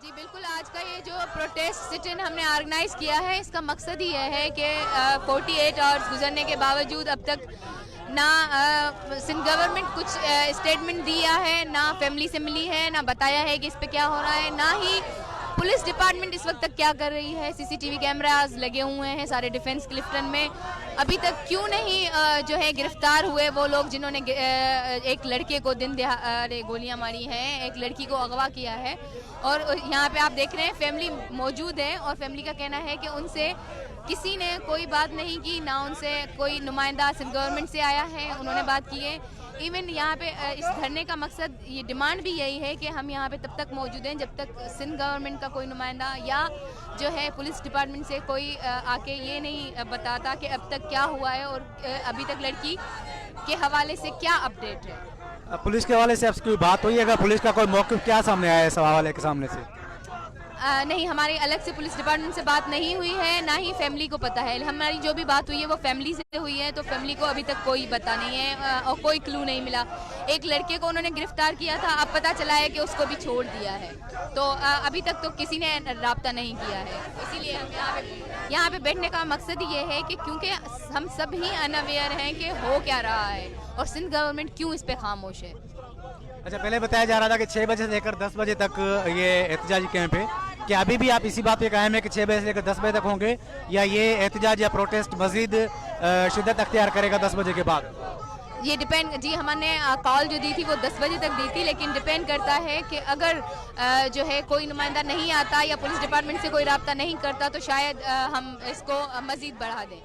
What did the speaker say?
जी बिल्कुल, आज का ये जो प्रोटेस्ट सिट इन हमने ऑर्गेनाइज किया है, इसका मकसद ही यह है कि 48 आवर्स गुजरने के बावजूद अब तक ना सिंध गवर्नमेंट कुछ स्टेटमेंट दिया है, ना फैमिली से मिली है, ना बताया है कि इस पे क्या हो रहा है, ना ही पुलिस डिपार्टमेंट इस वक्त तक क्या कर रही है। सीसीटीवी कैमरास लगे हुए हैं सारे डिफेंस क्लिफ्टन में। अभी तक क्यों नहीं जो है गिरफ्तार हुए वो लोग जिन्होंने एक लड़के को दिन दहाड़े गोलियां मारी हैं, एक लड़की को अगवा किया है। और यहाँ पे आप देख रहे हैं फैमिली मौजूद है और फैमिली का कहना है कि उनसे किसी ने कोई बात नहीं की, ना उनसे कोई नुमाइंदा सिंध गवर्नमेंट से आया है उन्होंने बात की है। इवन यहाँ पे इस धरने का मकसद, ये डिमांड भी यही है कि हम यहाँ पे तब तक मौजूद हैं जब तक सिंध गवर्नमेंट का कोई नुमाइंदा या जो है पुलिस डिपार्टमेंट से कोई आके ये नहीं बताता कि अब तक क्या हुआ है और अभी तक लड़की के हवाले से क्या अपडेट है। पुलिस के हवाले से आपसे कोई बात हुई है? अगर पुलिस का कोई मौक़िफ़ क्या सामने आया है इस हवाले के सामने से? नहीं, हमारी अलग से पुलिस डिपार्टमेंट से बात नहीं हुई है, ना ही फैमिली को पता है। हमारी जो भी बात हुई है वो फैमिली से हुई है, तो फैमिली को अभी तक कोई पता नहीं है और कोई क्लू नहीं मिला। एक लड़के को उन्होंने गिरफ्तार किया था, अब पता चला है कि उसको भी छोड़ दिया है। तो अभी तक तो किसी ने राब्ता नहीं किया है। इसीलिए हम यहाँ पे बैठने का मकसद ये है कि क्योंकि हम सब ही अनअवेयर हैं कि हो क्या रहा है और सिंध गवर्नमेंट क्यों इस पे खामोश है। अच्छा, पहले बताया जा रहा था कि 6 बजे से लेकर 10 बजे तक ये एहतजाजी कैंप है। क्या अभी भी आप इसी बात पे कायम है कि 6 बजे से लेकर 10 बजे तक होंगे, या ये एहतजाज या प्रोटेस्ट मजीद शिद्दत अख्तियार करेगा 10 बजे के बाद? ये डिपेंड जी, हमने कॉल जो दी थी वो 10 बजे तक दी थी, लेकिन डिपेंड करता है कि अगर जो है कोई नुमाइंदा नहीं आता या पुलिस डिपार्टमेंट से कोई राब्ता नहीं करता तो शायद हम इसको मजीद बढ़ा दें।